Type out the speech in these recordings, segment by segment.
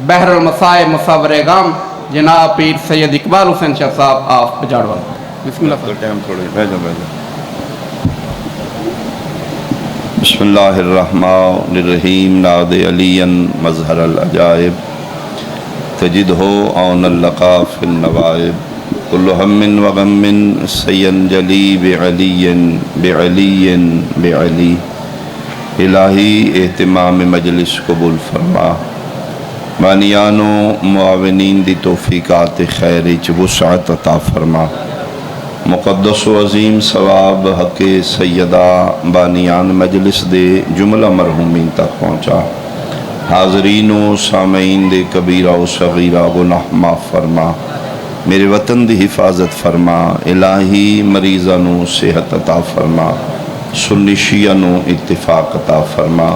بحر المصائب مصور غم جناب پیر سید اقبال حسین شاہ صاحب آپ بجاڑوا. بسم اللہ. بسم اللہ الرحمن الرحیم. ناد علی مظہر العجائب تجدہ عون اللقا فی النوائب کل ہم و غم سینجلی بعلی بعلی بعلی. الہی اہتمام مجلس قبول فرما. بانیان و معاونین دی توفیقات خیر وسعت عطا فرما. مقدس و عظیم ثواب حق سیدہ بانیان مجلس دے جملہ مرحومین تک پہنچا. حاضرین و سامعین دے کبیرہ و صغیرہ گناہ معاف فرما. میرے وطن دی حفاظت فرما. الہی مریضاں نو صحت عطا فرما. سنی شیعہ نو اتفاق عطا فرما.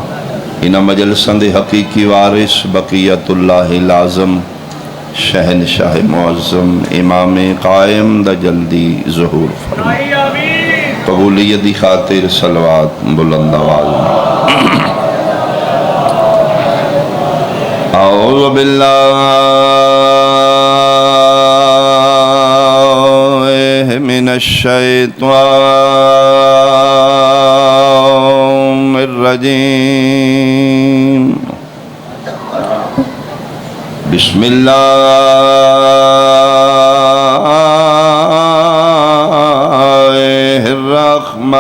انہاں مجلساں دے حقیقی وارث بقیت اللہ لازم شہنشاہ معظم امام قائم دا جلدی ظہور فرما. قبولیت دی خاطر صلوات بلند آواز میں. اعوذ باللہ من الشیطان الرجیم. بسم اللہ الرحمن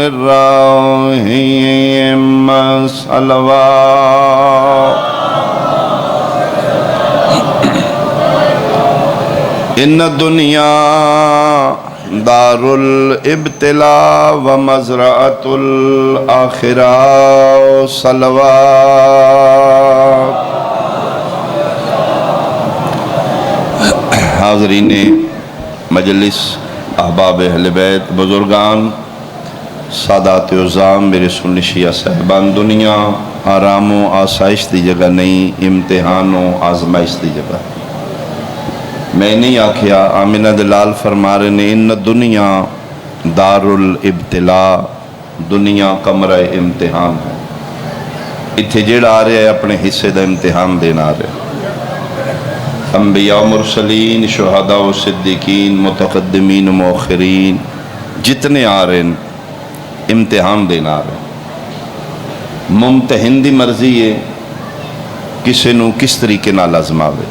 الرحیم. صلوات. ان الدنیا دار الابتلاء و مزرعۃ الآخرہ. صلوات. حاضرین مجلس، احباب اہل بیت، بزرگان، سادات عظام، میرے سنی شیعہ صاحبان، دنیا آرام و آسائش دی جگہ نہیں، امتحان و آزمائش دی جگہ. میں نہیں آکھیا، آمینہ دلال فرما رہے نے ان دنیا دار الابتلاء، دنیا کمرہ امتحان ہے. اتھے جیڑا آ رہے ہیں اپنے حصے دا امتحان دینا آ رہے ہیں. انبیاء و مرسلین، شہداء و صدیقین، متقدمین و مؤخرین جتنے آ رہے ہیں امتحان دینا آ رہے ہیں. ممتحن دی مرضی ہے کسے نو کس طریقے نال آزماوے.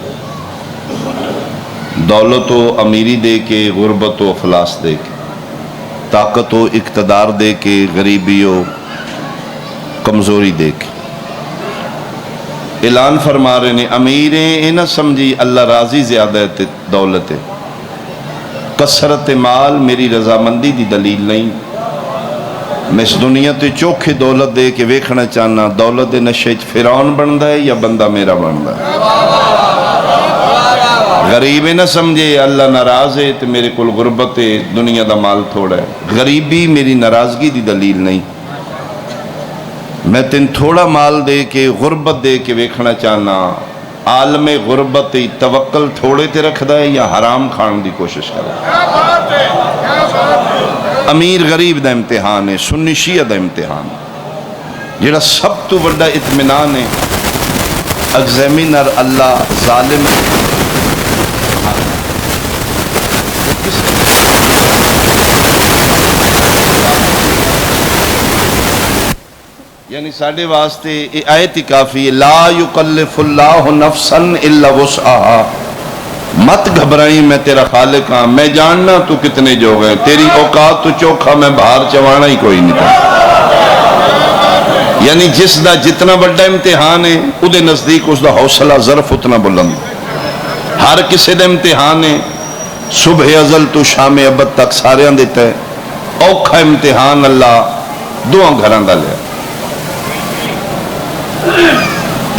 دولت و امیری دے کے، غربت و افلاس دے کے، طاقت و اقتدار دے کے، غریبی و کمزوری دے کے. اعلان فرما رہے نے امیریں اے نہ سمجھی اللہ راضی زیادہ ہے دولت ہے. کثرت مال میری رضامندی دی دلیل نہیں. میں اس دنیا تے چوکھے دولت دے کے ویکھنا چاہنا دولت دے نشے وچ فرعون بندا ہے یا بندہ میرا بندا ہے. غریب نہ سمجھے اللہ ناراض ہے تو میرے کول غربت ہے، دنیا دا مال تھوڑا ہے. غریبی میری ناراضگی دی دلیل نہیں. میں تین تھوڑا مال دے کے، غربت دے کے ویکھنا چاہنا عالم غربت توکل تھوڑے تے رکھدا ہے یا حرام کھان دی کوشش کردا ہے. امیر غریب دا امتحان ہے، سنی شیعہ دا امتحان. جڑا سب تو بڑا اطمینان ہے ایگزامینر اللہ ظالم یعنی ساڑھے واسطے یہ آیت ہی کافی ہے. لا یکلف اللہ نفسا الا وسعہا. مت گھبرائیں، میں تیرا خالق ہاں، میں جاننا تو کتنے جو گئے، تیری اوقات تو چوکھا، میں باہر چوانا ہی کوئی نہیں تھا. یعنی جس دا جتنا بڑا امتحان ہے او دے نزدیک اس دا حوصلہ ظرف اتنا بلند. ہر کسی دا امتحان ہے، صبح ازل تو شام ابد تک ساریاں دیتا ہے. اوکھا امتحان اللہ دعا گھراں دا لیا.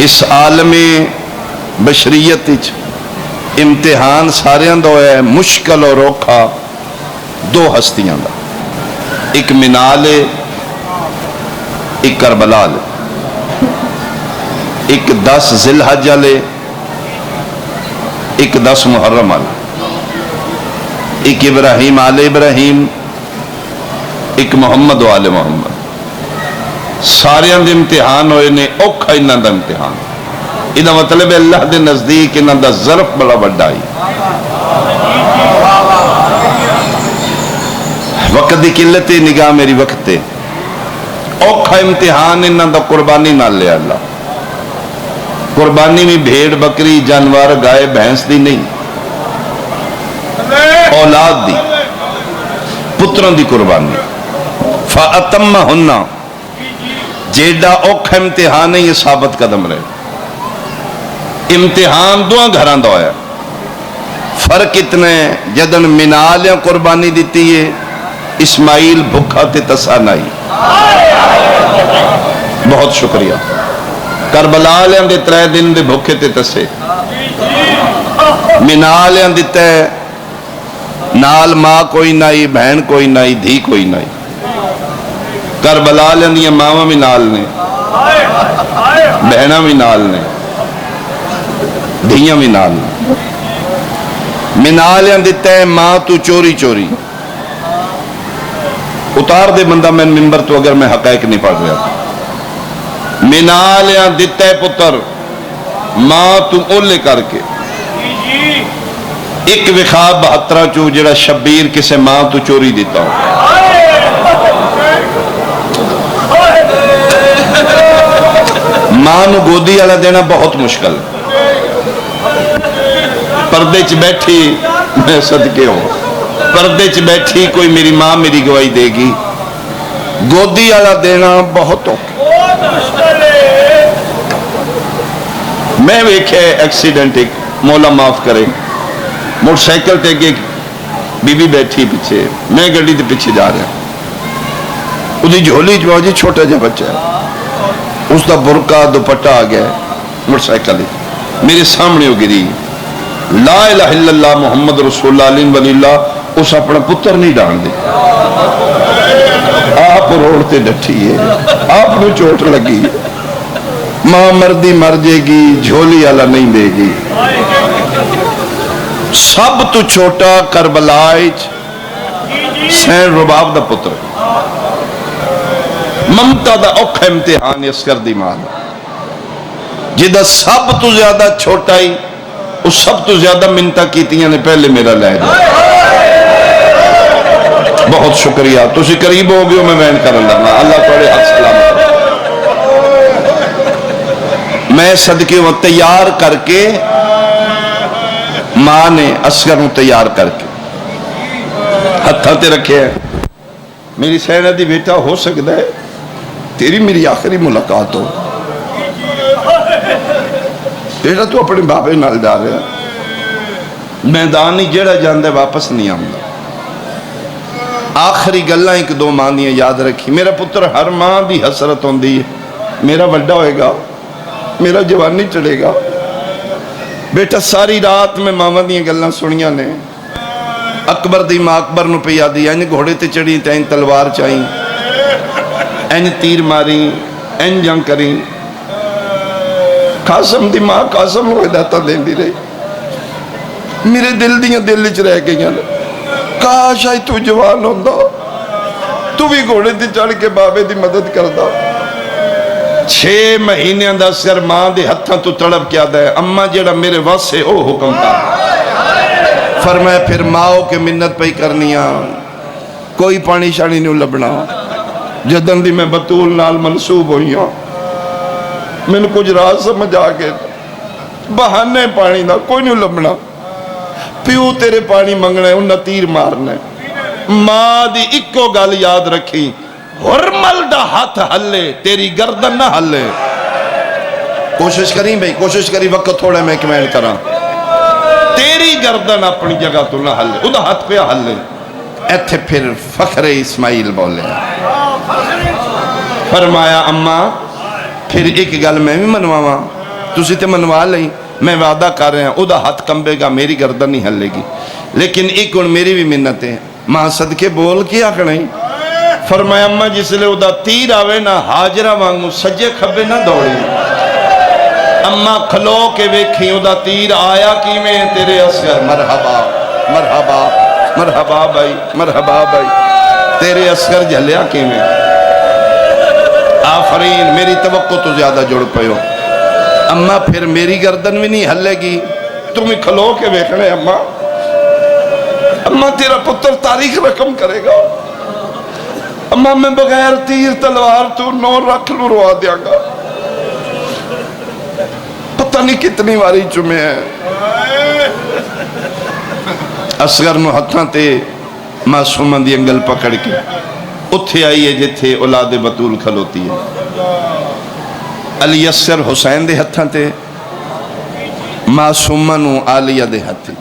اس عالم بشریت امتحان ساریاں دا ہے، مشکل اور اوکھا دو ہستیاں دا. ایک منال ہے، ایک کربلا لے. ایک 10 ذی الحج لے، ایک 10 محرم لے. ایک ابراہیم آل ابراہیم، ایک محمد و آل محمد. سارے دے امتحان ہوئے نے، اوکھا انہاں دا امتحان، یہ مطلب ہے اللہ دے نزدیک انہاں دا ظرف بڑا بڑا ہی۔ وقت دی قلت نگاہ میری وقت تے، اوکھا امتحان انہاں دا قربانی نہ لیا اللہ۔ قربانی میں بھیڑ بکری جانور گائے بھینس دی نہیں، اولاد دی، پتروں دی قربانی۔ فَأَتَمَّهُنَّ جیڑا اوکھا امتحان ہے، یہ ثابت قدم رہے۔ امتحان دو گھران دو ہے، فرق اتنا ہے جدن منالیاں قربانی دیتی ہے، اسماعیل بھکھا تے تسا نہیں۔ بہت شکریہ۔ کربلا لیاں دے 3 دن دے بھکھے تے تسے، منالیاں دیتا ہے نال ماں کوئی نہیں، بہن کوئی نہیں، دھی کوئی نہیں۔ کربلا لیاں دیاں ماں بھی نال نے، بہناں بھی نال نے، دھیاں بھی نال نے۔ منالیاں دیتا ہے ماں تو چوری چوری، اتار دے بندہ میں منبر تو اگر میں حقائق نہیں پڑھ رہا تھا۔ منالیاں دیتا ہے پتر ماں تو اولے کر کے، ایک وخاب 72 چو جڑا شبیر کسے ماں تو چوری دیتا ہوں۔ ماں نو گودی والا دینا بہت مشکل، پردے چ بیٹھی، میں صدقے ہوں، پردے چ بیٹھی کوئی میری ماں میری گواہی دے گی، گودی والا دینا بہت اوکھا۔ میں ویکھے ایکسیڈنٹ ایک، مولا معاف کرے، موٹر سائیکل تے ایک بی بی بیٹھی پیچھے، میں گاڑی دے پیچھے جا رہا ہوں، اس دی جھولی جو جی چھوٹا جا بچہ ہے، اس دا برقع دوپٹہ آ گیا ہے موٹر سائیکل، میرے سامنے ہو گری، لا الہ الا اللہ محمد رسول اللہ علیہ ولی اللہ، اس اپنا پتر نہیں ڈان دے، آپ روڈ تے ڈٹھی ہے، آپ نے چوٹ لگی، ماں مردی مر جائے گی، جھولی والا نہیں دے گی۔ سب تو چھوٹا کربلائچ سین رباب دا پتر، ممتا دا اوکھا امتحان اسکر دی ماں دا، جدہ سب تو زیادہ چھوٹا ہی، اس سب تو زیادہ منتہ کیتیاں نے پہلے میرا لے جائے۔ بہت شکریہ، تو اسی قریب ہو گئے میں وین کر اللہ پڑھے حق سلامت۔ میں صدقے وہ تیار کر کے، ماں نے اصغر نو تیار کر کے ہتھاں تے رکھے ہیں، میری سینہ دی بیٹا ہو سکتا ہے تیری میری آخری ملاقات ہو، بیٹا تو اپنے بابے نال جا رہا ہے، میدان ہی جڑا جاندے واپس نہیں آمدا۔ آخری گلہ ایک دو ماں دیاں یاد رکھی، میرا پتر ہر ماں دی حسرت ہوندی ہے، میرا بڑا ہوئے گا، میرا جوانی چڑھے گا۔ بیٹا ساری رات میں ماما دیاں گلاں سنیاں نے، اکبر دی ماں اکبر نو پہ یادی، این گھوڑے تے چڑھی تے این تلوار چاہیں، این تیر ماری، این جنگ کریں۔ قاسم دی ماں قاسم کو ہدایتہ دین دی رہی، میرے دل دیاں دل وچ رہ گئیاں، کاش آئی تو جوان ہوندا، تو بھی گھوڑے تے چڑھ کے بابے دی مدد کردا۔ 6 مہینے اندر سر ماں دے ہتھاں تو تڑپ کیا دے، اماں جیڑا میرے واسے او حکم تھا، فرمایا پھر ماں کے منت پہ کرنیاں، کوئی پانی شانی نہیں لبنا۔ جدن دی میں بطول نال منصوب ہوئی ہوں، میں نے کچھ راز سمجھ آگے، بہانے پانی دا کوئی نہیں لبنا، پیو تیرے پانی منگنے انہا تیر مارنے۔ ماں دی اکو گل یاد رکھی، ہرمل دا ہاتھ ہلے تیری گردن نہ ہلے۔ کوشش کریں بھئی، کوشش کریں، وقت تھوڑے میں کمینٹ کرا، تیری گردن اپنی جگہ تو نہ ہلے، ادھا ہاتھ پہ ہلے۔ ایتھے پھر فخر اسماعیل بولے، فرمایا اماں پھر ایک گل میں بھی منواواں، تسی تے منوا لیں، میں وعدہ کر رہے ہیں ادھا ہاتھ کمبے گا، میری گردن نہیں ہلے گی، لیکن ایک ان میری بھی منت ہے، ماں صدقے بول کیا کریں؟ فرمایا اماں جس لئے ادھا تیر آوے نہ حاجرہ وانگو سجے کھبے نہ دوڑی۔ اماں کھلو کے ویکھیں ادھا تیر آیا کی میں تیرے اصغر، مرحبا مرحبا مرحبا بھائی، مرحبا بھائی، تیرے اصغر جھلیا کی میں۔ آفرین، میری توقع تو زیادہ جڑ پئے ہو اما، پھر میری گردن بھی نہیں ہلے گی، تمہیں کھلو کے ویکھنے اما، اما تیرا پتر تاریخ رقم کرے گا، اما میں بغیر تیر تلوار تو 9 رکھ لوں روا دیا گا، پتہ نہیں کتنی واری چمے ہیں۔ اصغر نو ہتھاں تے معصوماں دی انگل پکڑ کے اتھے آئی ہے جتھے اولاد بطول کھلوتی ہے، علی اصغر حسین دے ہتھاں تے، معصوماں نو عالیہ دے ہتھے،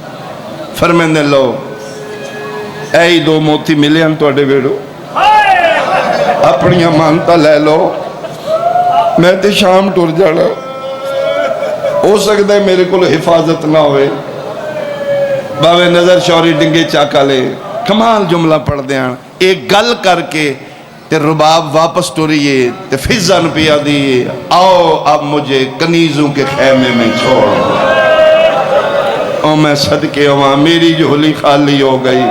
فرمیندے لو اے 2 موتی ملے ہن تواڈے ویڑو، اپنی امانتہ لے لو، میں تے شام ٹر جانا، ہو سکتا ہے میرے کو حفاظت نہ ہوئے، باوے نظر شوری ڈنگے چاکا لے، کمال جملہ پڑھ دیاں، ایک گل کر کے تے رباب واپس ٹوریے تے فضن پیا دیئے، آؤ اب مجھے کنیزوں کے خیمے میں چھوڑ، او میں صدقے ہوا، میری جھولی خالی ہو گئی۔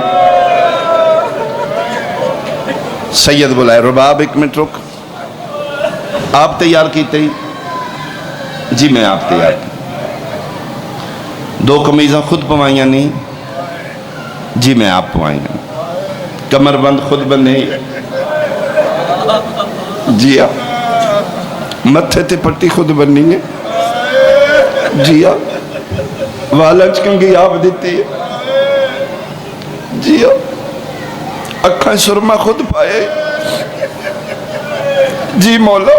سید بلائے، رباب 1 منٹ رک، آپ تیار کیتے ہی؟ جی میں آپ تیار کی، 2 قمیضاں خود پوائیاں نہیں؟ جی میں آپ پوائیاں، کمر بند خود بندے ہی؟ جی آپ، متھے تے پٹی خود بننی ہے؟ جی آپ، والج کنگی آپ دیتی ہے؟ جی آپ، اکھاں سرما خود پائے؟ جی مولا۔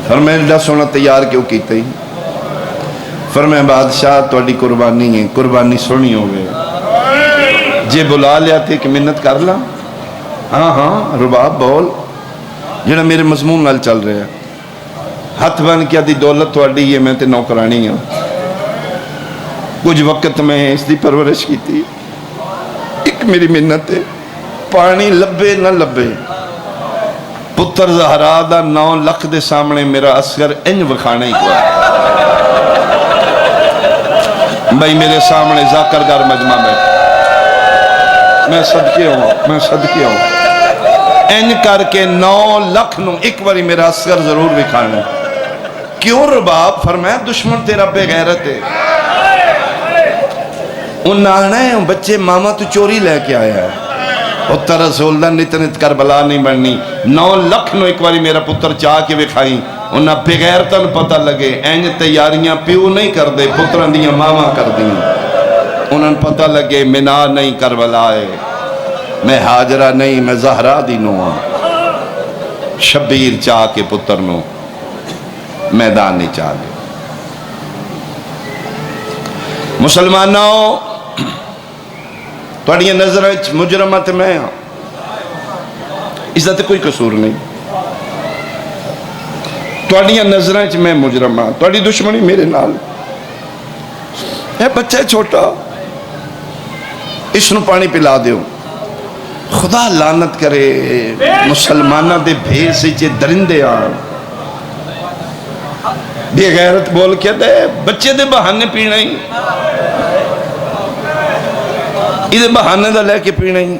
فرمائے ایڈا سونا تیار کیوں کیتے ہی؟ فرمائے بادشاہ تواڈی قربانی ہے، قربانی سونی ہوئے، جے بلا لیا تھے کہ منت کر لا؟ ہاں ہاں رباب بول، جنہا میرے مضمون نال چل رہے ہیں، ہاتھ بن کیا دی دولت تواڈی ہے، میں تے نوکرانی ہوں، کچھ وقت میں اس دی پرورش کی تھی، ایک میری منت ہے، پانی لبے نہ لبے، پتر زہرا دا 9 لکھ دے سامنے میرا اصغر انج وکھانے ہی کوئی، بھائی میرے سامنے ذاکر گار مجمع میں، میں صدقے ہوں، انج کر کے 9 لکھ نو ایک باری میرا اصغر ضرور وکھانا۔ کیوں رباب؟ فرمایا دشمن تیرا بے غیرت ہے، ان آنا ہے بچے ماما تو چوری لے کے آیا ہے، پتر رسول دا نت نت کربلا نہیں بننی، 9 لکھ نو ایک باری میرا پتر چاہ کے وکھائی، انہاں بغیرتاں پتہ لگے، اینج تیاریاں پیو نہیں کر دے، پتران دیاں ماما کر دیں، انہاں پتہ لگے منا نہیں کربلا ہے، میں حاجرہ نہیں، میں زہرا دی نوہ، شبیر چاہ کے پتر نو میدان نہیں چاہ دے۔ مسلمانوں توڑیاں نظر مجرمت میں ہاں، اس دا تے کوئی قصور نہیں، توڑیاں نظریں میں مجرم ہاں، توڑی دشمنی میرے نال ہے، بچہ چھوٹا اس نو پانی پلا دیو، خدا لعنت کرے مسلمانہ دے بھیس چے درندے آن، بے غیرت بول کے دے بچے دے بہانے پینا ہی، ادھے بہانے دا لے کے پینا ہی،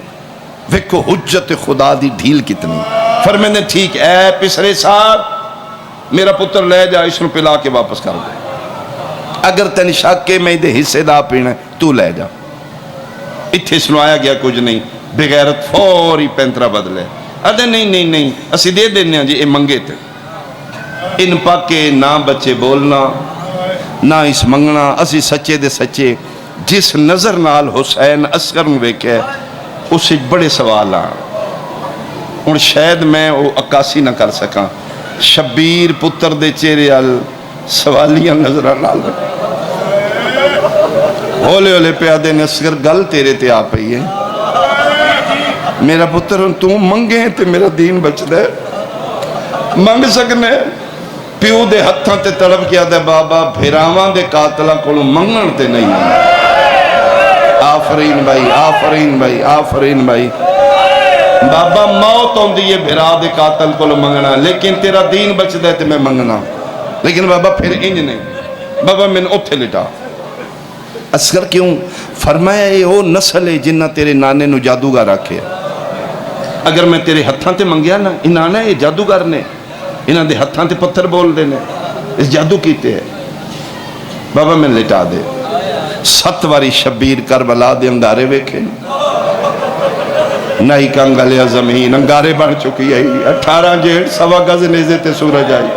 ویکھو حجت خدا دی ڈھیل کتنی، فرمینے ٹھیک اے پسرے صاحب میرا پتر لے جا، اس نو پلا کے واپس کر دے، اگر تین شک کے میں دے حصے دا پینا ہے تو لے جا، اتھے اس نو آیا گیا کچھ نہیں، بغیرت فوری پینترہ بدلے، ادھے نہیں اسی دے دینے ہیں جی اے منگے تھے، ان پاکے نہ بچے بولنا نہ اس منگنا، اسی سچے دے سچے، جس نظر نال حسین اصغر نو ویکھے اسے بڑے سوال آن، اور شاید میں وہ عکاسی نہ کر سکاں، شبیر پتر دے چہرے ال سوالیاں نظر نال ہولے ہولے پیادے نے اصغر گل تیرے تے آ پئی ہے، میرا پتر تو منگے تے میرا دین بچ دے، منگ سکنے پیو دے ہتھاں تے تڑپ کیا دے بابا بھیراواں دے قاتلہ کولو منگن تے نہیں، آفرین بھائی آفرین بھائی آفرین بھائی، بابا موت ہوں دی یہ بھیرا دے قاتل کولو منگنا، لیکن تیرا دین بچ دے تے میں منگنا، لیکن بابا پھر انج نہیں، بابا میں نے اتھے لٹا، اصغر کیوں؟ فرمایا یہ وہ نسل ہے جنہ تیرے نانے نو جادوگر رکھے، اگر میں تیرے ہتھاں تے منگیا نا انہاں نے یہ جادوگر نے انہاں دے ہتھاں تے پتھر بول دے نے اس جادو کیتے ہے بابا میں لٹا دے 7 واری شبیر کربلا دے انگارے ویکھے نہیں کنگلیا زمین انگارے بن چکی ہے 18 جیڑ 1.25 گز نیزے تے سورج آئی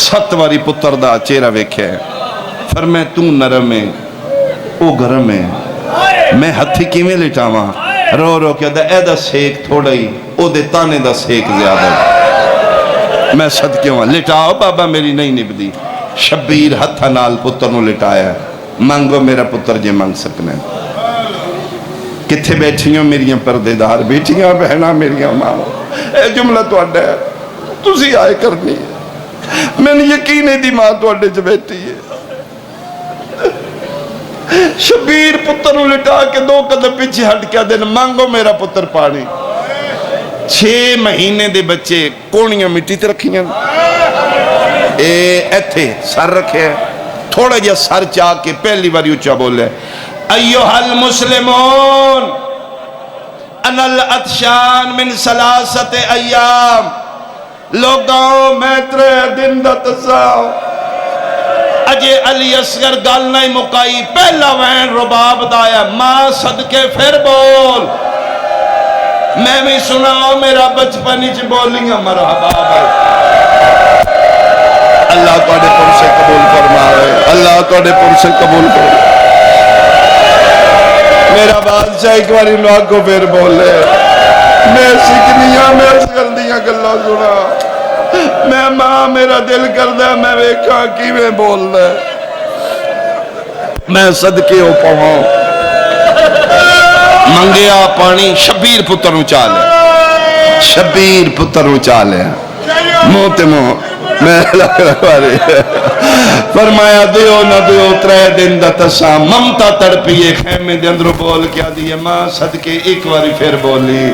7 واری پتر دا چہرہ ویکھے فرمائے تو نرم ہے او گرم ہے میں ہتھی کیویں لٹاواں رو رو کے اے دا سیک تھوڑا ہی او دے تانے دا سیک زیادہ ہے میں صدقے ہوں لٹاؤ بابا میری نہیں نبدی شبیر ہتھا نال پتر نو لٹایا ہے مانگو میرا پتر جے مانگ سکنے کتھے بیٹھیاں میریاں پردے دار بیٹھیاں بہنا میریاں ماں اے جملہ تو اڈا ہے تسی آئے کرنی ہے میں نے یقین ہے دی ماں تو اڈے جو بیٹھی ہے شبیر پتر نو لٹا کے 2 قدم پیچھے ہٹ کے دن مانگو میرا پتر پانی 6 مہینے دے بچے کونیاں مٹی تے رکھیاں ایتھے سر رکھے تھوڑا جا سر چاہ کے پہلی باری اچھا بولے ایوہ المسلمون انا الاتشان من 3 ایام لوگاں میں 3 دن دا تساؤ اجے علی اصغر گل نہیں مکائی پہلا وین رباب دایا ماں صدقے پھر بول میں بھی سناؤ میرا بچپن چ بولیاں مرحبا بھائی اللہ تواڈے پر سے قبول فرمائے اللہ تواڈے پر سے قبول فرمائے میرا بادشاہ ایک باری لوگ کو پھر بولے میں سکنیاں میں اصغر دیاں گلاں سنا میں ماں میرا دل کردہ میں ویکھاں کیویں بول دے میں صدقے ہو پاؤں منگیا پانی شبیر پتر اچھا لے شبیر پتر اچھا لے منہ تے منہ میں لگ رہا رہی فرمایا دیو نہ دیو 3 دن دا تسا ممتا تڑپیے خیمے دے اندروں بول کیا دیئے ماں صدقے ایک باری پھر بولی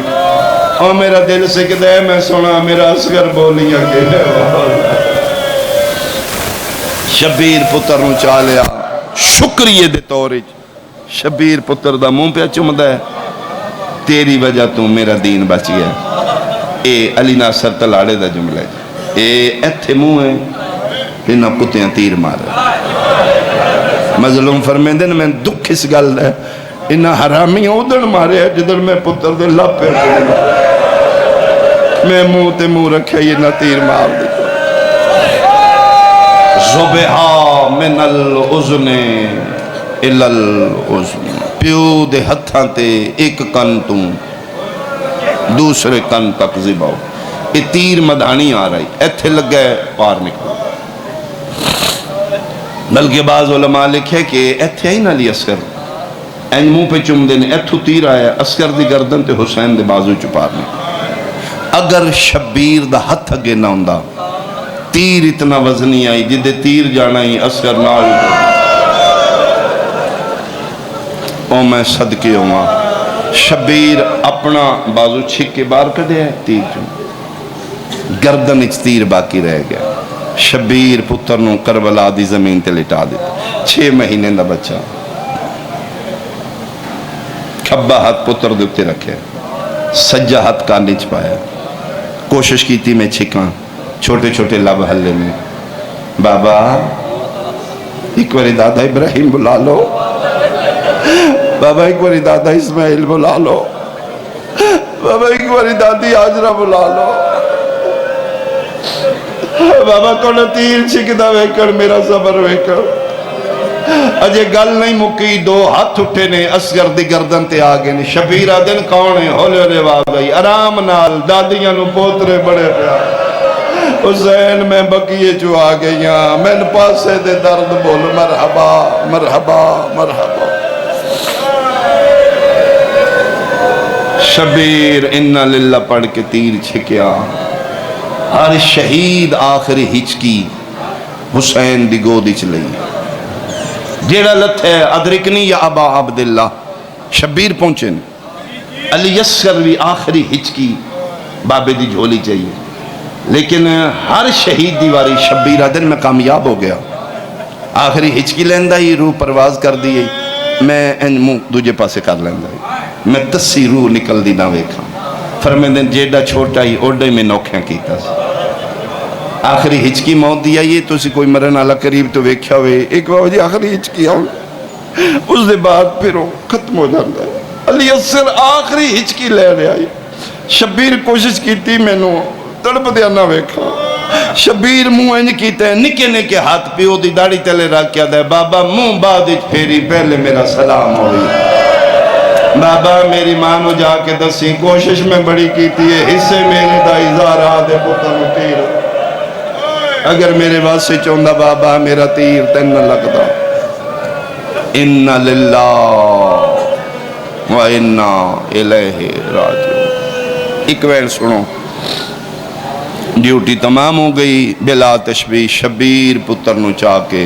اور میرا دل سکھ دے میں سنا میرا اصغر بولیاں کے شبیر پتر نو چالیا شکریہ دے طورج شبیر پتر دا منہ پہ چمدہ ہے تیری وجہ تو میرا دین بچ گیا اے علی ناصر تلاڑے دا جملہ ہے اے ایتھے منہ ہے انہاں کتیاں تیر مارے مظلوم فرمیندے نا میں دکھ اس گل ہے انہاں حرامی ادھر مارے ہے جدھر میں پتر دے لپ پہ میں منہ تے منہ رکھے یہ نہ تیر مار دے زبہا من العزن الالعزن پیو دے ہتھاں تے ایک کن تو دوسرے کن تک زباؤ یہ تیر مدانی آ رہی ایتھے لگ گئے پار نکل بلکہ بعض علماء لکھے کہ ایتھے ہی نہ لی اصغر این منہ پہ چم دینے ایتھو تیر آیا اصغر دی گردن تے حسین دے بازو چپار نکل اگر شبیر دا ہتھ اگے نہ ہوندہ تیر اتنا وزنی آئی جدے تیر جانا ہی اصغر نال او میں صدقے ہوں شبیر اپنا بازو چھک کے بار کدے ہے تیر جو گردن اچ تیر باقی رہ گیا شبیر پتر نو کربلا دی زمین تے لٹا دیتا 6 مہینے دا بچہ کھبا ہاتھ پتر دیتے رکھے سجا ہاتھ کان نچ پایا کوشش کی تھی میں چھکاں چھوٹے چھوٹے لب ہلے میں بابا ایک باری دادا ابراہیم بلا لو بابا ایک باری دادا اسماعیل بلا لو بابا ایک باری دادی آجرہ بلا لو بابا کونا تیر چھکدہ ویکڑ میرا صبر ویکڑ اجے گل نہیں مکی 2 ہاتھ اٹھے نے اصغر دی گردن تے آگے نے شبیرہ دن کون ہے ہولے ہولے واقعی آرام نال دادیاں نو پوترے بڑے پیا حسین میں بقیے جو آگئیاں میں پاسے دے درد بول مرحبا مرحبا مرحبا شبیر انہا للہ پڑھ کے تیر چھکیا ہر شہید آخری ہچکی حسین دی گودی چلئی جیڑا لت ہے ادرکنی یا ابا عبداللہ شبیر پہنچے علی اصغر بھی آخری ہچکی بابے دی جھولی چاہیے لیکن ہر شہید دیواری شبیر دن میں کامیاب ہو گیا آخری ہچکی لیندہ ہی روح پرواز کر دی میں ان منہ دوجے پاسے کر لیندہ ہی میں 10 روح نکل دی نہ ویکھاں فرمیندے جیڈا چھوٹا ہی اوڈا ہی میں نوکھیاں کیتا سی آخری ہچکی موت دی آئیے تو اسی کوئی مرن والا قریب تو ویکھیا ہوئے ایک بار جی آخری ہچکی آؤں اس دے بعد پھر وہ ختم ہو جاتا ہے علی اثر آخری ہچکی لے رہے آئی شبیر کوشش کیتی میں نو تڑپ دیا نہ ویکھا شبیر منہ انج کیتا ہے نکے نکے ہاتھ پیو دی داڑی تلے رکھ کیا دے بابا منہ بعد پھیری پہلے میرا سلام ہوئی بابا میری ماں نو جا کے دسی کوشش میں بڑی کیتی ہے حصے میرے دا ازارہ دے پتر نو تیر اگر میرے واسطے چوندہ بابا میرا تیر تین نہ لگتا اِنَّ لِلَّهِ وَإِنَّا إِلَيْهِ راجعون ایک ویل سنو ڈیوٹی تمام ہو گئی بلا تشبیہ شبیر پتر نو چاہ کے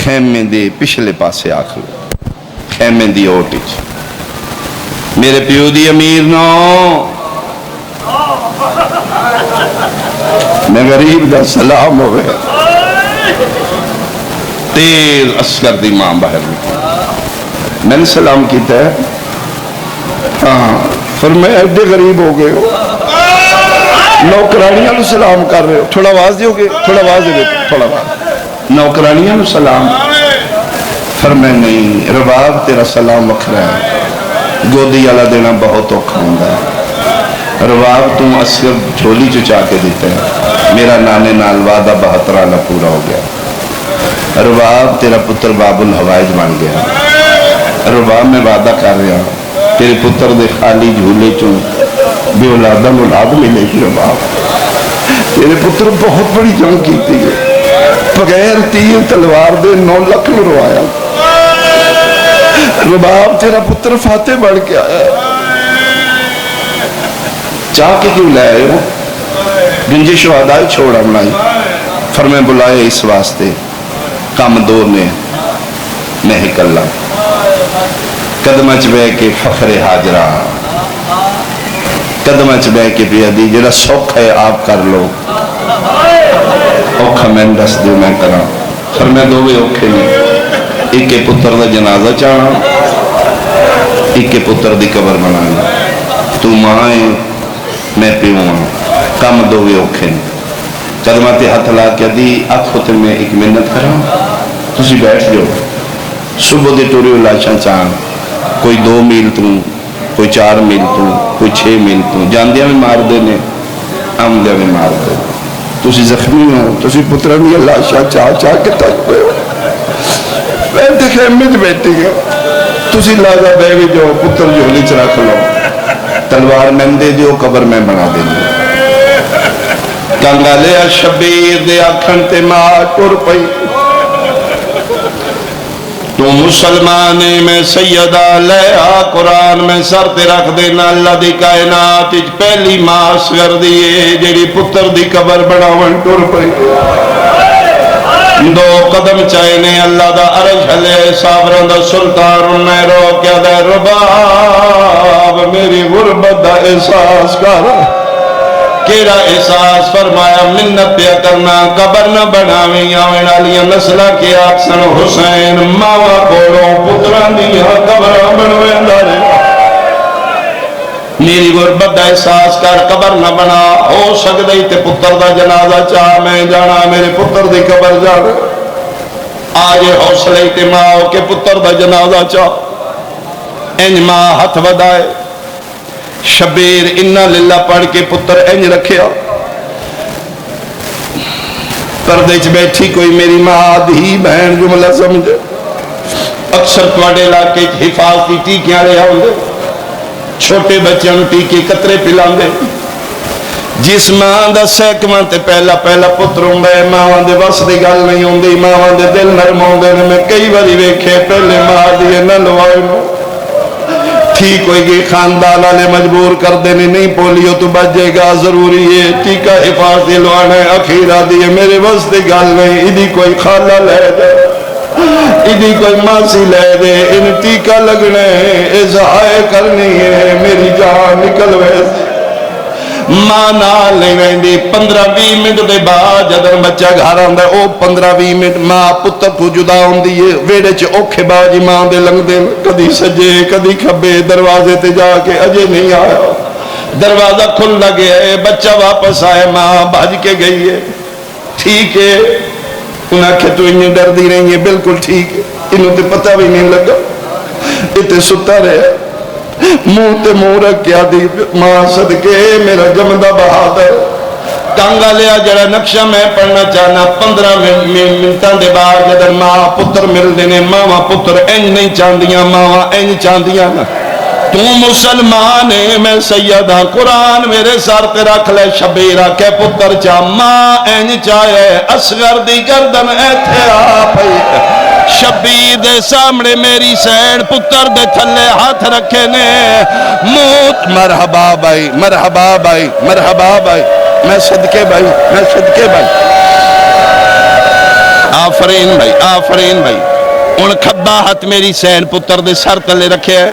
خیمے دے پچھلے پاسے آکھ لو خیمے دی اوٹی میرے پیو دی امیر نو میں غریب دا سلام ہوئے تیز عسکر دی ماں باہر نکلی میں نے سلام کیتا ہے ہاں فرمایا ایڈے غریب ہو گئے ہو نوکرانیاں نو سلام کر رہے ہو تھوڑا آواز دیو گے تھوڑا آواز دے تھوڑا آواز نوکرانیاں نو سلام فرمایا نہیں رباب تیرا سلام وکھرا ہے گودی والا دینا بہت اوکھا ہوندا ہے رباب تم عسکر جھولی چچا کے دیتے ہیں میرا نانے نال وعدہ 72 نہ پورا ہو گیا رباب تیرا پتر باب الحوائج بن گیا رباب میں وعدہ کر رہا تیرے پتر دے خالی جھولے چوں بے اولادہ اولاد ملے گی رباب تیرے پتر بہت بڑی جنگ کیتی ہے بغیر تیر تلوار دے 9 لکھ مروایا رباب تیرا پتر فاتح بڑھ کے آیا چاہ کے کیوں لائے ہو گنجی شہدائی چھوڑا بنائی فرمائے بلائے اس واسطے کام دور نے میں ہی کلا قدمچ بے کے فخر حاجرہ قدمچ بے کے پیادی جڑا سوکھ ہے آپ کر لو اوکھا میں دس دیو میں کرا فرمائے دو بھی اوکھے نہیں ایک کے پتر دا جنازہ چاہنا ایک کے پتر دی قبر بنانا تو مائیں میں پیوں کام دو بھی اوکھے نہیں قدماتی ہاتھ لا کے دی آنکھ ہوتے میں ایک منت کرا تسی بیٹھ جو صبح دے ٹوری لاشاں چاہن کوئی 2 میل توں کوئی 4 میل توں کوئی 6 میل توں جاندیاں میں مار دینے آمدیاں میں مار دے تسی زخمی ہو تسی پترانی لاشاں چاہ کے تک پہ ہو بیٹھے خیمت بیٹھی گئے تسی لازہ بے بھی جو پتر جو لیچ رکھ لو تلوار میں دے دیو قبر میں بنا دیں کنگالے شبیر دے آکھن تے ماں ٹر پئی تو مسلمانے میں سیدہ لے آ قرآن میں سر تے رکھ دینا اللہ دی کائنات پہلی ماں اصغر دیئے جیڑی پتر دی قبر بناون ٹر پئی 2 قدم چاہنے اللہ دا عرش ہلے سابران دا سلطان میں رو کیا دے رباب میری غربت دا احساس کر کیڑا احساس فرمایا منت پیا کرنا قبر نہ بناویں آویں علیہ نسلہ کے آکسن حسین ماوا کوڑوں پتران دیا قبر بنویں دارے میری غربت دا احساس کر قبر نہ بنا ہو سکدئی تے پتر دا جنازہ چاہ میں جانا میرے پتر دی قبر جا رہے آج حوصلے تے ماں کے پتر دا جنازہ چاہ انج ماں ہتھ ودائے شبیر اِنَّا لِلَّہ پڑھ کے پتر انج رکھیا پردے چ بیٹھی کوئی میری ماں آدھی بہن جملہ سمجھے اکثر تواڈے علاقے حفاظتی ٹیکیاں رہا ہوندے چھوٹے بچوں ٹیکے قطرے پلاندے جس ماں دا سیکواں تے پہلا پتر ہوندا ہے ماں دے بس دی گل نہیں ہوندی ماں دے دل نرم ہوندے نے میں کئی باری ویکھے پہلے ماں دی نہ لوائے نو ٹھیک ہوئے گی خاندان والے مجبور کر دینے نہیں پولیو تو بچ جائے گا ضروری ہے ٹیکہ حفاظتی لوانا ہے اخیرہ دیئے میرے واسطے گل نہیں ادھی کوئی خالہ لے دے ادھی کوئی ماسی لے دے ان ٹیکہ لگنے ازائے کرنی ہے میری جان نکل ویسے ماں نال نہیں رہندی 15-20 منٹ دے بعد جدر بچہ گھر آندا ہے او 15-20 منٹ ماں پتر تو جدا ہوندی ہے ویڑے چ اوکھے باجی ماں دے لنگ دے کدی سجے کدی کھبے دروازے تے جا کے اجے نہیں آیا دروازہ کھل لگے ہے، بچہ واپس آئے، ماں بھج کے گئی ہے، ٹھیک ہے، انہیں کہ تو انہیں ڈر دی رہی ہے، بالکل ٹھیک ہے، انہوں تے پتہ بھی نہیں لگا، اتنے ستا رہے، منہ تے منہ رکھ کیا دی، ماں صدقے میرا جمدہ بہادر، ٹانگا لیا جڑا نقشہ میں پڑھنا چاہنا، 15 منٹاں دے بعد جدر ماں پتر مل دینے، ماں پتر انج نہیں چاندیاں، ماں انج چاندیاں نا، تو مسلمان ہے، میں سیدہ قرآن میرے سر تے رکھ لے، شبیر آکے پتر چاہ، ماں انج چاہے، اصغر دی گردن ایتھے آپ ہے، شبیر دے سامنے میری سین پتر دے تھلے ہاتھ رکھے نے، موت مرحبا بھائی، مرحبا بھائی، مرحبا بھائی، میں صدقے بھائی، میں صدقے بھائی، آفرین بھائی، آفرین بھائی، ان کھبا ہاتھ میری سین پتر دے سر تلے رکھے ہے،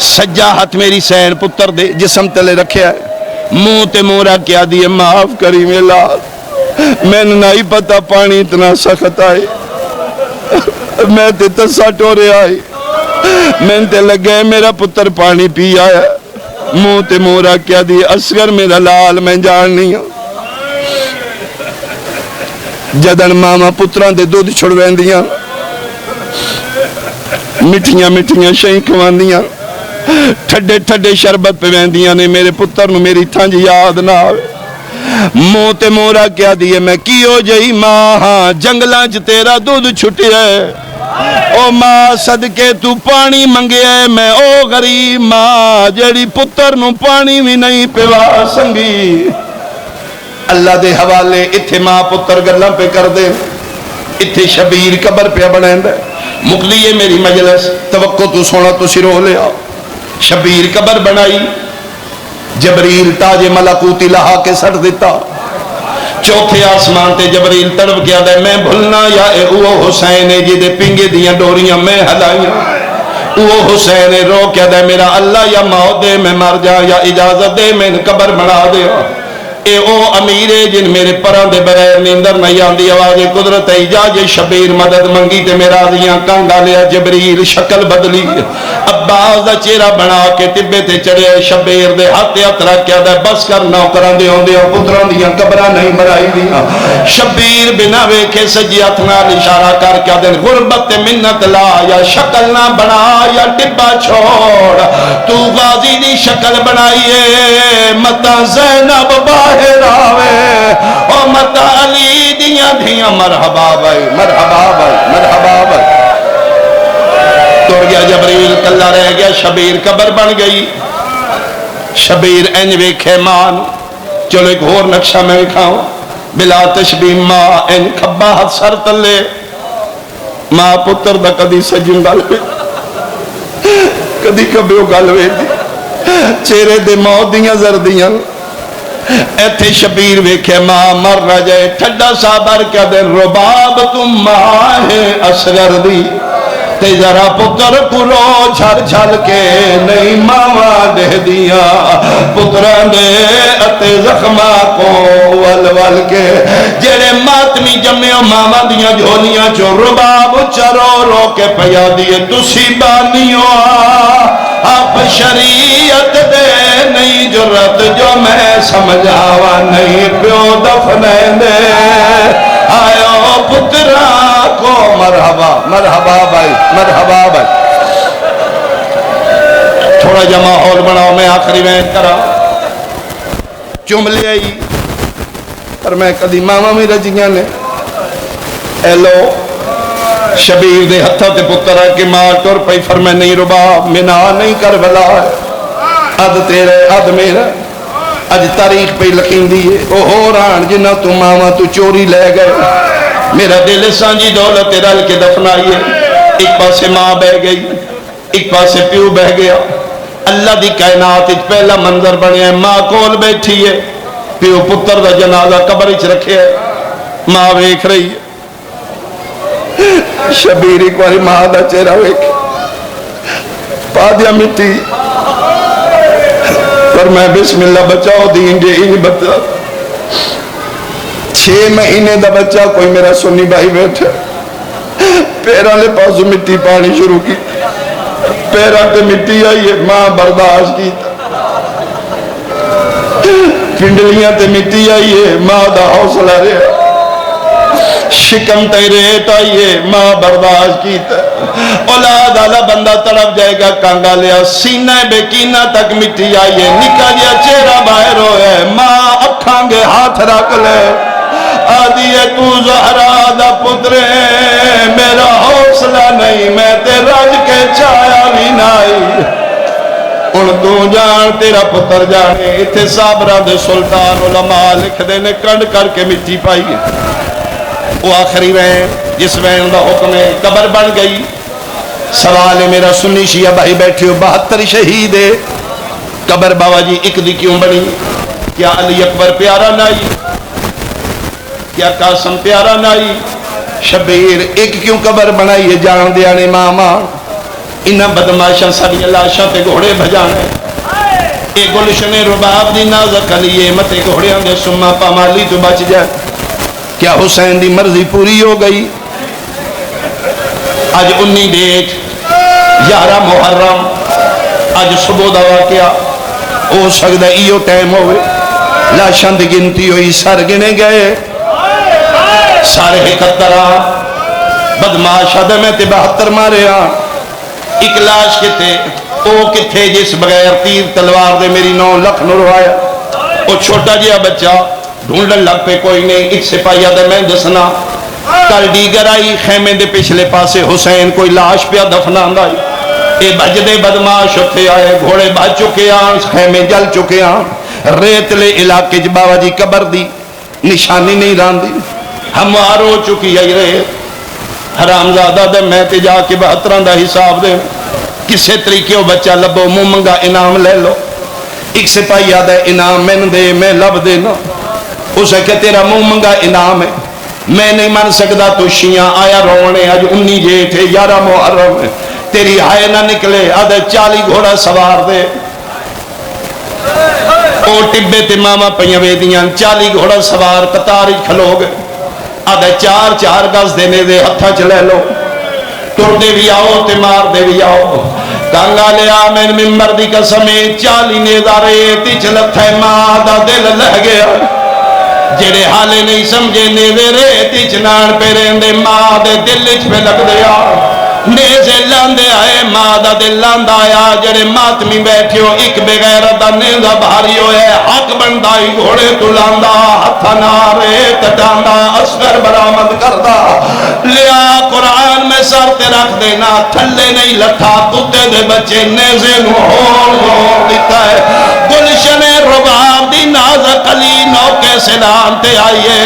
سجا ہاتھ میری سین پتر دے جسم تلے رکھے ہے، منہ تے منہ رکھ کیا دیئے، معاف کری میں لال، میں نے نہیں پتا پانی اتنا سخت آئی، میں تے تسا ٹورے آئی، میں تے لگے میرا پتر پانی پی آیا، منہ تے منہ رکھ کیا دیئے، اصغر میرا لال میں جان نہیں ہوں، جدن ماما پتران دے دودھ چھڑوین دیاں، مٹھیاں مٹھیاں شہیں کھوان دیاں، ٹھڈے ٹھڈے شربت پہ ویندیاں نے، میرے پتر نو میری تھانج یاد نہ آوے، منہ تے مورا کیا دیئے، میں کیو جئی ماں ہاں جنگلانچ تیرا دودھ چھٹی ہے، او ماں صدقے تو پانی منگے ہے، میں او غریب ماں جیڑی پتر نو پانی بھی نہیں پیوا سنگی، اللہ دے حوالے اتھے ماں پتر گلہ پہ کر دے، اتھے شبیر قبر پہ بڑھیں دے، مقلیے میری مجلس، توقع تو سونا تو سرو لے آؤ، شبیر قبر بنائی، جبریل تاج ملکوتی لہا کے سڑ دیتا، چوتھے آسمان تے جبریل تڑپ کیا دے، میں بھلنا یا اے اوہ حسین جی دے پنگے دیاں ڈوریاں میں ہلائیاں، اوہ حسین رو کیا دے میرا اللہ یا موت دے میں مر جا یا اجازت دے میں قبر بنا دے، اے او امیرے جن میرے پران دے بغیر نیندر نہیں آندی، آواز قدرت ایجاج شبیر مدد منگی تے میرا دیاں کانگا لیا، جبریل شکل بدلی، عباس دا چہرہ بنا کے طبے تے چڑھے، شبیر دے ہاتھ رکھ کیا دے بس کر نوکران دے ہوندے پتران دیاں قبران نہیں بنائی دیاں، شبیر بنا ویکھے سجی ہاتھ نال اشارہ کر کیا دے غربت منت لا یا شکل نہ بنا یا ٹبا چھوڑ، تو غازی دی شکل بنائیے متا زینب باہر آوے او متا علی دیاں دیاں، مرحبا بھائی، مرحبا بھائی، مرحبا بھائی، توڑ گیا جبریل کلہ رہ گیا، شبیر قبر بن گئی، شبیر انج ویکھے مان، چلو ایک اور نقشہ میں کھاؤں، بلا تشبیہ ماں انج کھبا ہاتھ سر تلے، ماں پتر دا کدی سجن گلوے کدی کبیو گلوے دی، چہرے دے موت دیاں زردیاں، ایتھے شبیر ویکھے ماں مر نہ جائے، ٹھڈا صابر کیا دے رباب تم ماں ہے اصغر دی، تے ذرا پتر پرو چھڑ چھڑ کے نہیں ماں دے دیا، پتران دے اتے زخمہ کو ول ول کے، جیڑے ماتمی جمعیوں ماما دیاں جھولیاں چو رباب چرو رو کے پیا دیے، تسی بانیوں آپ شریعت دے نہیں جرت جو میں سمجھاوا نہیں پیو دفنے دے، آئیو پترا کو مرحبا، مرحبا بھائی، مرحبا بھائی، تھوڑا جا ماحول بناؤ، میں آخری میں کرا چوم لے آئی، پر میں کدی ماما میں رجیاں نے، اے لو شبیر دے ہتھا تے پتر ہے کہ ماں ٹور پئی، فرمائے نہیں رباب منا نہیں کربلا ہے، اد تیرے اد میرا، اج تاریخ پہ لکھیں دیئے، او ہو ران جنہ تو ماما تو چوری لے گئے، میرا دل سانجی دولت رل کے دفنائیے، ایک پاسے ماں بہ گئی، ایک پاسے پیو بہ گیا، اللہ دی کائنات اچ پہلا منظر بنے ہیں، ماں کول بیٹھی ہے، پیو پتر دا جنازہ قبر اچ رکھے ہے، ماں ویکھ رہی ہے، شبیر ایک واری ماں دا چہرہ ویکھ پا دیا مٹی، پر میں بسم اللہ بچاؤ دین جے انج بتا، 6 مہینے دا بچہ کوئی میرا سنی بھائی بیٹھا، پیرا لے پاسو مٹی پانی شروع کی، پیرا تے مٹی آئی ہے، ماں برداشت کی، پنڈلیاں تے مٹی آئیے ماں دا حوصلہ رہا شکم تے ریت آئیے ماں برداشت کیتا اولاد آلہ بندہ تڑپ جائے گا کانگا لیا سینہ بیکینہ تک مٹی آئیے نکا جیا چہرہ باہر ہوئے ماں اکھانگے ہاتھ رکھ لے آدھیے تو زہرا دا پترے میرا حوصلہ نہیں میں تے رج کے چایا بھی نائی ان تو جان تیرا پتر جانے اتھے صابرہ دے سلطان علماء لکھ دینے کنڈ کر کے مٹی پائی وہ آخری وین جس وین دا حکم ہے قبر بن گئی سوال ہے میرا سنی شیعہ بھائی بیٹھے ہو 72 شہید ہے قبر بابا جی ایک دی کیوں بنی کیا علی اکبر پیارا نائی کیا قاسم پیارا نائی شبیر ایک کیوں قبر بنائی ہے جان دیانے ماما انہا بدماشا ساری لاشاں تے گھوڑے بھجانے اے گلشن رباب دی نازک علیے متے گھوڑے آنگے سمہ پامالی تو بچ جائے کیا حسین دی مرضی پوری ہو گئی آج 19 ڈیٹ 11 محرم آج صبح دا واقعہ ہو سکتا ایو ٹائم ہوئے لاشاں دی گنتی ہوئی سر گنے گئے سارے 71 بدماش آدھے میں تے 72 مارے ایک لاش کتے او کتے جس بغیر تیر تلوار دے میری 9 لکھ نروایا او چھوٹا جیا بچہ ڈھونڈن لگ پہ کوئی نہیں ایک سپاہی آدھے میں دسنا کل دیگر آئی خیمے دے پچھلے پاسے حسین کوئی لاش پہ دفنا آئی اے بجدے بدماش ہوتے آئے گھوڑے بج چکے آن خیمے جل چکے آن ریت لے علاقے جو بابا جی قبر دی نشانی نہیں ران دی ہموار ہو چکی ہے ریت حرام زادہ دے میں تے جا کے 72 دا حساب دے کسے طریقے ہو بچہ لبو منگا انعام لے لو ایک سپاہی آدھے انعام میں دے میں لب دے نا اسے کہ تیرا منگا انعام ہے میں نہیں مان سکتا تو شیعہ آیا رونے آج 19 جیٹھ ہے 11 محرم ہے تیری ہائے نہ نکلے آدھے 40 گھوڑا سوار دے او ٹبے تے ماما پہیوے دیاں 40 گھوڑا سوار قطاری کھلو گئے آدھے 4 گز دینے دے ہتھا چلے لو ٹر دے بھی آؤ تے مار دے بھی آؤ کانگا لے آمین ممبر دی قسمیں 40 نیدارے تی چلت ہے ماں دا دل لہ گیا جڑے حالے نہیں سمجھے نیدے ریتی چنان پہ رہندے ماں دے دل اچھ پہ لگ دیا نیزے لاندے آئے ماں دا دل لاندہ آیا جڑے ماتمی بیٹھے ہو ایک بغیرت دا نیزہ بھاری ہوئے حق بندائی گھوڑے تو لاندہ ہتھا نارے تٹاندہ اصغر برآمد کردہ لیا قرآن میں سر تے رکھ دینا تھلے نہیں لٹھا کتے دے بچے نیزے نوہور دیتا ہے گلشن رباب دی نازک علی نوکے سے لانتے آئیے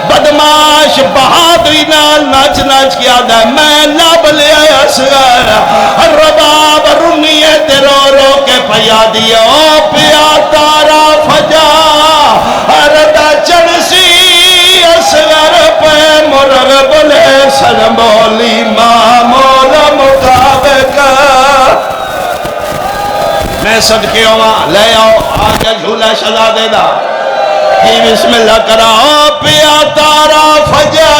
بدماش بہادری نال نچ نچ کیا دے میں لب لے آیا سگر رباب رنیے تے رو رو کے پیا دیا او پیا تارا فجا ردا چڑسی اصغر پہ مرغ بلے سن بولی ماں مولا مطابق میں صدقے ہوا لے آؤ آگے جھولا شہزادے دا کی بسم اللہ کراؤ پیا تارا فجا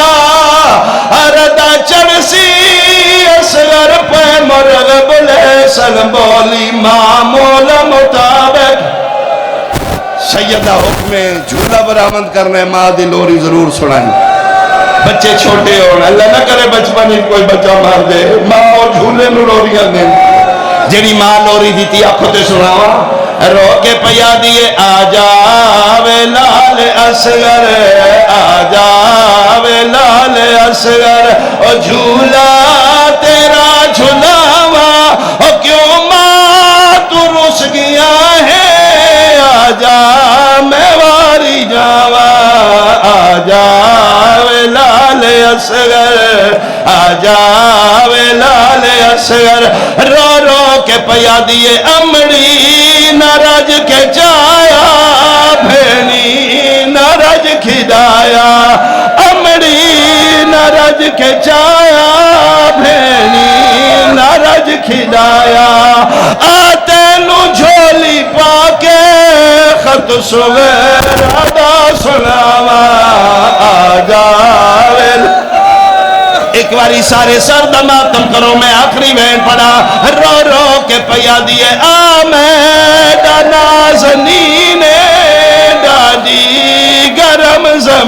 ردا چڑسی اصغر پہ مرغ بلے سن بولی ماں مولا مطابق سیدہ حکم جھولا برآمد کرنے ماں دی لوری ضرور سنائیں بچے چھوٹے ہونا اللہ نہ کرے بچپن ہی کوئی بچہ مار دے ماں اور جھولے نو لوریاں دیں جنی ماں لوری دیتی آنکھوں تے سناوا رو کے پیا دیے آجاوے لال اصغر آجاوے لال اصغر او جھولا تیرا جھولاوا او کیوں ماں تو رس گیا ہے آجا میں واری جاوا آجاوے لال اصغر آجاوے لال اصغر رو رو کے پیا دیے امڑی نہ رج کے جایا بھینی نہ رج کھدایا امڑی نہ رج کے جایا بھینی نہ رج کھدایا آتے نو جھولی پاکے خط سویر ادا سناوا آجاوے ایک باری سارے سر دماتم کرو میں آخری وین پڑا رو رو کے پیا دیے آمین نازنین